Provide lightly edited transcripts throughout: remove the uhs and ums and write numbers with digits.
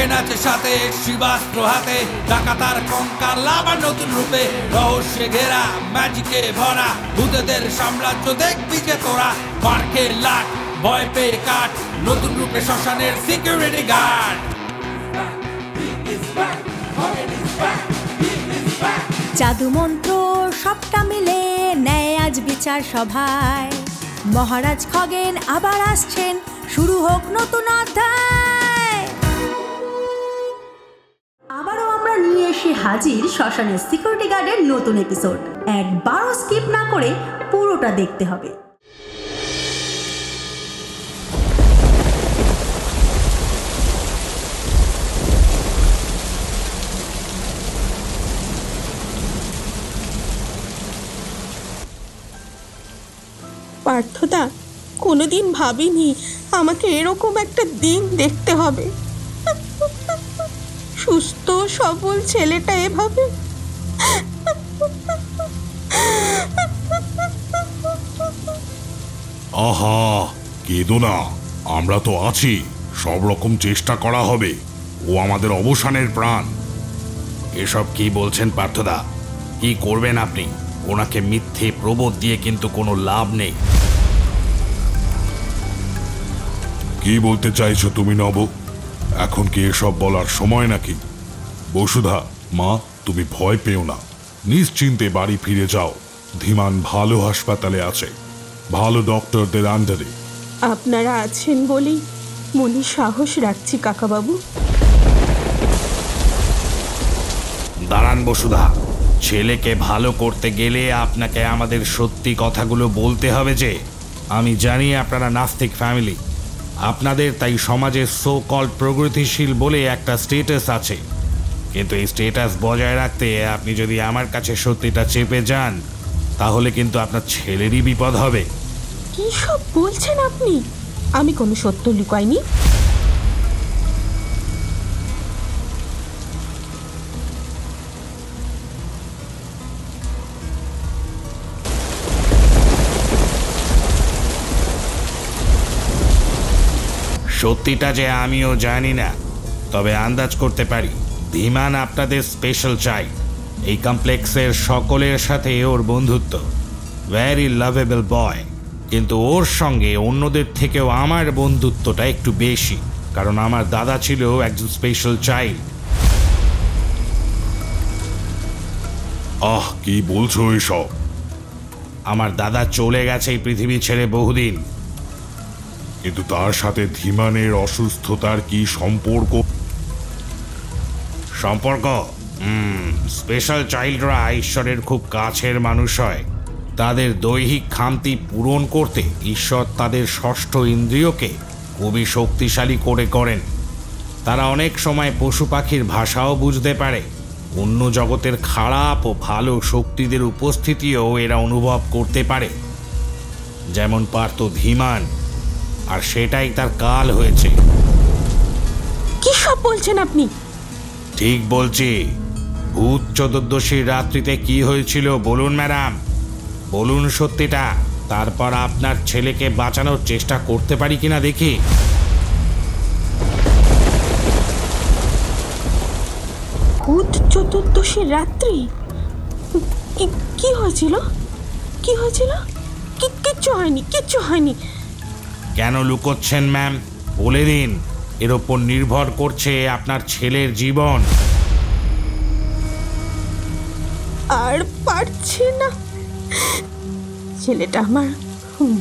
খগেন আছে সাথে, শিবাস্ত্র হাতে, ডাকাতার কঙ্কাল আবার নতুন রূপে, রহস্যে ঘেরা ম্যাজিকে ভরা ভূতেদের সাম্রাজ্য দেখবি যে তোরা। মার্কে লাট, ভয় পেয়ে কাট, নতুন রূপে শ্মশানের সিকিউরিটি গার্ড। জাদু মন্ত্র সবটা মিলে নেয় আজ বিচার সভায়, মহারাজ খগেন আবার আসছেন, শুরু হোক নতুন অধ্যায়। আবারও আমরা নিয়ে এসে হাজির শ্মশানের সিকিউরিটি গার্ডের নতুন এপিসোড। একবারও স্কিপ না করে পুরোটা দেখতে হবে। পার্থদা, কোনোদিন ভাবিনি আমাকে এরকম একটা দিন দেখতে হবে। সুস্থ সবল ছেলেটা এভাবে। আহা, কেঁদো না, আমরা তো আছি, সব রকম চেষ্টা করা হবে। ও আমাদের অবসানের প্রাণ। এসব কি বলছেন পার্থদা? কি করবেন আপনি? ওনাকে মিথ্যে প্রবোধ দিয়ে কিন্তু কোনো লাভ নেই। কি বলতে চাইছো তুমি নব? এখন কি এসব বলার সময় নাকি? বসুধা, মা, তুমি ভয় পেও না, নিশ্চিন্তে বাড়ি ফিরে যাও। ধীমান ভালো হাসপাতালে আছে, ভালো ডক্টরদের আন্ডারে। আপনারা আছেন বলেই মনে সাহস রাখছি কাকাবাবু। দাঁড়ান বসুধা, ছেলেকে ভালো করতে গেলে আপনাকে আমাদের সত্যি কথাগুলো বলতে হবে। যে আমি জানি আপনারা নাস্তিক ফ্যামিলি, আপনাদের তাই সমাজে সো কল প্রগতিশীল বলে একটা স্টেটাস আছে, কিন্তু এই স্টেটাস বজায় রাখতে আপনি যদি আমার কাছে সত্যিটা চেপে যান, তাহলে কিন্তু আপনার ছেলেরই বিপদ হবে। কি সব বলছেন আপনি? আমি কোনো সত্য লুকাইনি। সত্যিটা যে আমিও জানি না, তবে আন্দাজ করতে পারি ধীমান আপনাদের স্পেশাল চাইল্ড। এই কমপ্লেক্সের সকলের সাথে ওর বন্ধুত্ব, ভেরি লাভেবল বয়। কিন্তু ওর সঙ্গে অন্যদের থেকেও আমার বন্ধুত্বটা একটু বেশি, কারণ আমার দাদা ছিল একজন স্পেশাল চাইল্ড। কি বলছো এসব? আমার দাদা চলে গেছে এই পৃথিবী ছেড়ে বহুদিন। কিন্তু তার সাথে ধীমানের অসুস্থতার কি সম্পর্ক? স্পেশাল চাইল্ডরা ঈশ্বরের খুব কাছের মানুষ হয়। তাদের দৈহিক খামতি পূরণ করতে ঈশ্বর তাদের ষষ্ঠ ইন্দ্রিয়কে খুবই শক্তিশালী করেন। তারা অনেক সময় পশু পাখির ভাষাও বুঝতে পারে। অন্য জগতের খারাপ ও ভালো শক্তিদের উপস্থিতিও এরা অনুভব করতে পারে, যেমন পার্থ ধীমান। আর সেটাই তার কাল হয়েছে। কি সব বলছেন আপনি? ঠিক বলছি। ভূত চতুর্দশীর রাত্রিতে কি হয়েছিল বলুন ম্যাডাম, বলুন সত্যিটা, তারপর আপনার ছেলেকে বাঁচানোর চেষ্টা করতে পারি কিনা দেখি। ভূত চতুর্দশীর রাত্রি? কি হয়েছিল? কি হয়েছিল? কিচ্ছু হয়নি। কেন লুকোচ্ছেন ম্যাম? বলে দিন, এর ওপর নির্ভর করছে আপনার ছেলের জীবন। আর পারছি না। ছেলেটা আমার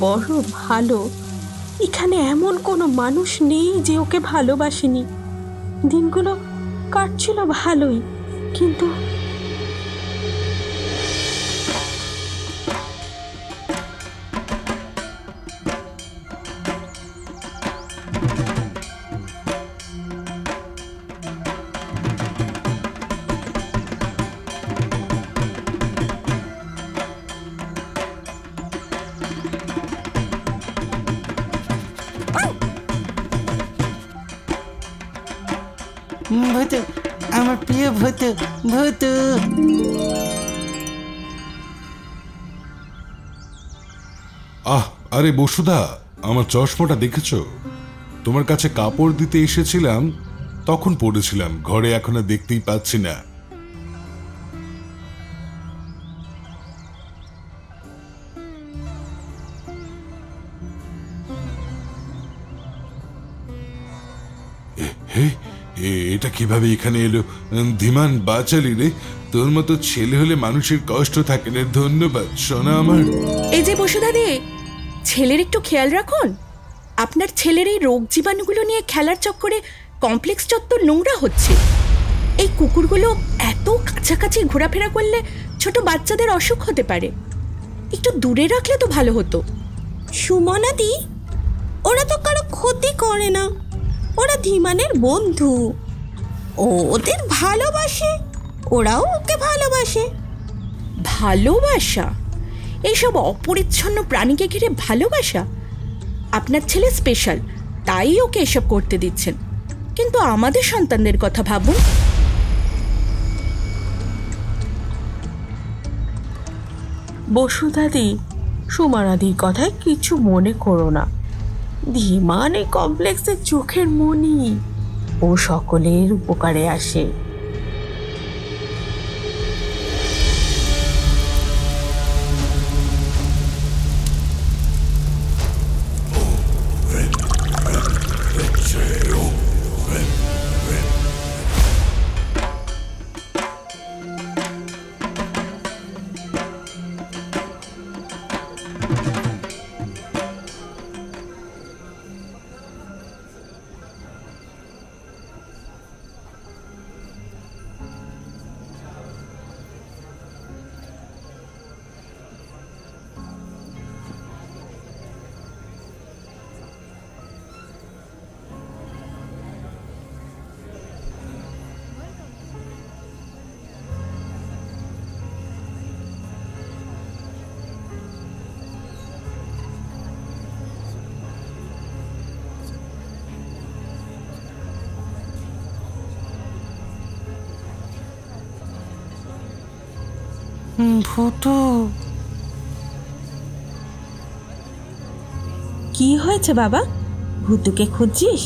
বড় ভালো। এখানে এমন কোনো মানুষ নেই যে ওকে ভালোবাসেনি। দিনগুলো কাটছিল ভালোই, কিন্তু ভূতু, আমার প্রিয় ভূতু, ভূতু। আরে বসুধা, আমার চশমাটা দেখেছো? তোমার কাছে কাপড় দিতে এসেছিলাম, তখন পড়েছিলাম, ঘরে এখন আর দেখতেই পাচ্ছি না। এটা কিভাবে এখানে এলো? ধীমান, বাঁচালি রে। তোর মতো ছেলে হলে মানুষের কষ্ট থাকে না। ধন্যবাদ সোনা আমার। এই যে বসুধা দি, ছেলের একটু খেয়াল রাখুন। আপনার ছেলের এই রোগ জীবাণুগুলো নিয়ে খেলার চক্করে কমপ্লেক্স চত্বর নোংরা হচ্ছে। এই কুকুরগুলো এত কাছাকাছি ঘোরাফেরা করলে ছোট বাচ্চাদের অসুখ হতে পারে। একটু দূরে রাখলে তো ভালো হতো। সুমনা দি, ওরা তো কারো ক্ষতি করে না, ওরা ধীমানের বন্ধু। ও ওদের ভালোবাসে, ওরাও ওকে ভালোবাসে। ভালোবাসা? এইসব অপরিচ্ছন্ন প্রাণীকে ঘিরে ভালোবাসা? আপনার ছেলে স্পেশাল, তাই ওকে এসব করতে দিচ্ছেন, কিন্তু আমাদের সন্তানদের কথা ভাবুন। বসুধাদি, সুমানাদির কথায় কিছু মনে করো না। ধীমান এই কমপ্লেক্সের চোখের মনি, ও সকলের উপকারে আসে। ভুতু, কি হয়েছে বাবা? ভূতুকে খুঁজছিস?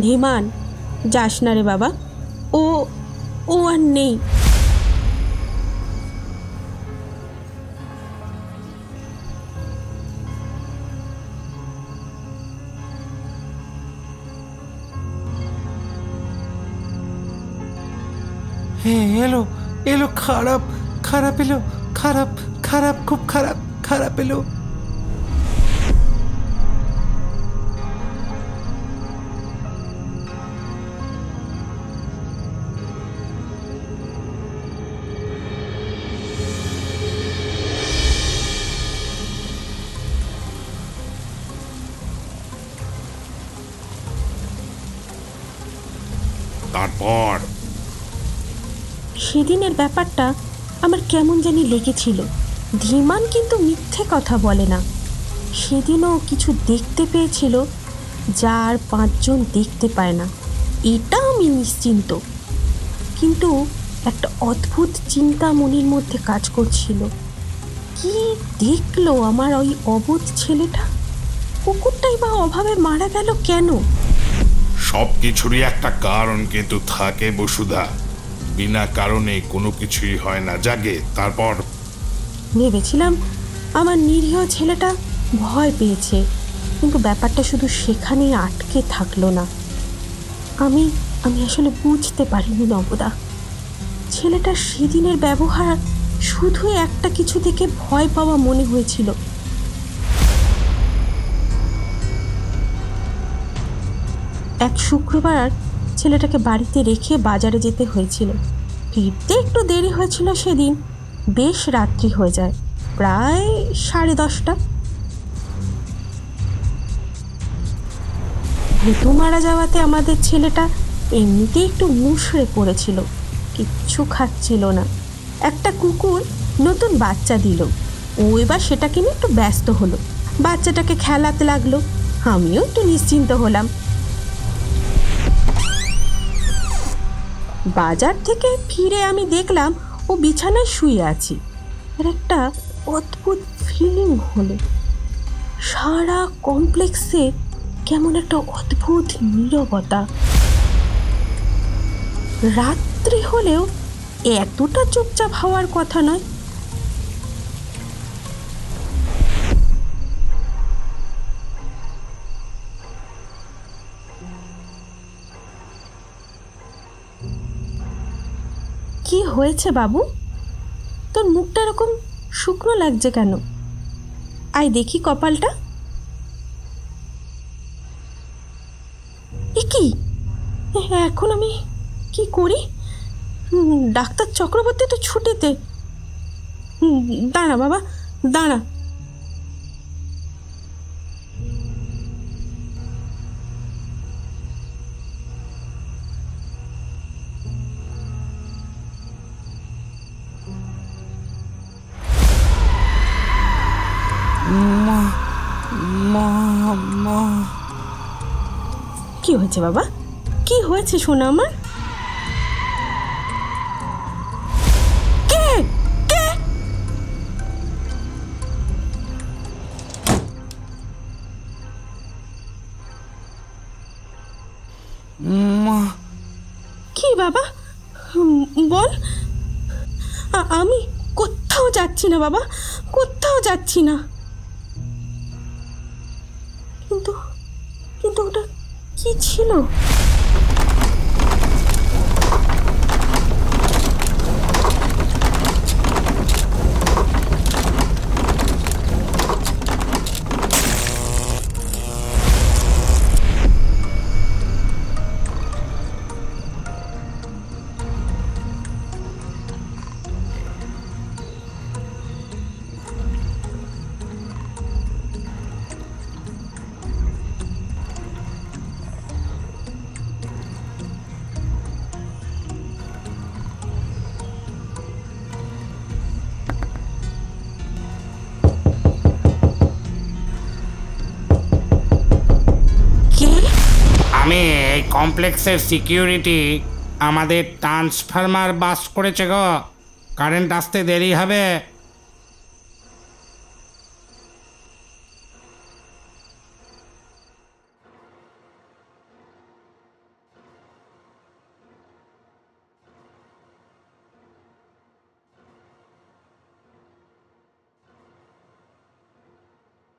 ধীমান, যাস না রে বাবা, ও ও আর নেই। হ্যাঁ, এলো এলো, খারাপ খারাপ এলো, খারাপ খারাপ, খুব খারাপ খারাপ এলো। তারপর সেদিনের ব্যাপারটা আমার কেমন জানি লেগেছিল। ধীমান কিন্তু মিথ্যে কথা বলে না। সেদিনও কিছু দেখতে পেয়েছিল যা আর 5 জন দেখতে পায় না, এটা আমি নিশ্চিন্ত। কিন্তু একটা অদ্ভুত চিন্তা মনের মধ্যে কাজ করছিল। কি দেখলো আমার ওই অবোধ ছেলেটা? কুকুরটাই বা অভাবে মারা গেল কেন? সব কিছুরই একটা কারণ কিন্তু থাকে বসুধা, বিনা কারণে কোনো কিছুই হয় না। জাগে তারপর ভেবেছিলাম আমার নিরীহ ছেলেটা ভয় পেয়েছে, কিন্তু ব্যাপারটা শুধু সেখানেই আটকে থাকলো না। আমি আসলে বুঝতে পারিনি নবদা, ছেলেটার সেদিনের ব্যবহার শুধু একটা কিছু থেকে ভয় পাওয়া মনে হয়েছিল। এক শুক্রবার ছেলেটাকে বাড়িতে রেখে বাজারে যেতে হয়েছিল। ফিরতে একটু দেরি হয়েছিল সেদিন। বেশ রাত্রি হয়ে যায়, প্রায় 10:30। ভূতু মারা যাওয়াতে আমাদের ছেলেটা এমনিতেই একটু মুষড়ে পড়েছিল, কিচ্ছু খাচ্ছিল না। একটা কুকুর নতুন বাচ্চা দিল, ও এবার সেটাকে নিয়ে একটু ব্যস্ত হলো, বাচ্চাটাকে খেলাতে লাগলো। আমিও একটু নিশ্চিন্ত হলাম। বাজার থেকে ফিরে আমি দেখলাম ও বিছানায় শুয়ে আছে। আর একটা অদ্ভুত ফিলিং হলো। সারা কমপ্লেক্সে কেমন একটা অদ্ভুত নীরবতা। রাত্রি হলেও এতটা চুপচাপ হওয়ার কথা নয়। কি হয়েছে বাবু? তোর মুখটা এরকম শুকনো লাগছে কেন? আয় দেখি কপালটা। এ কি? এখন আমি কি করি? ডাক্তার চক্রবর্তী তো ছুটিতে। দাঁড়া বাবা, দাঁড়া। কি হয়েছে বাবা? কি হয়েছে সোনা আমার? কে কে? কি বাবা বল। আমি কোথাও যাচ্ছি না বাবা, কোথাও যাচ্ছি না। কিন্তু কিন্তু ওটা কি ছিল? আমি এই কমপ্লেক্সের সিকিউরিটি। আমাদের ট্রান্সফরমার বাস করেছে গো, কারেন্ট আসতে দেরি হবে।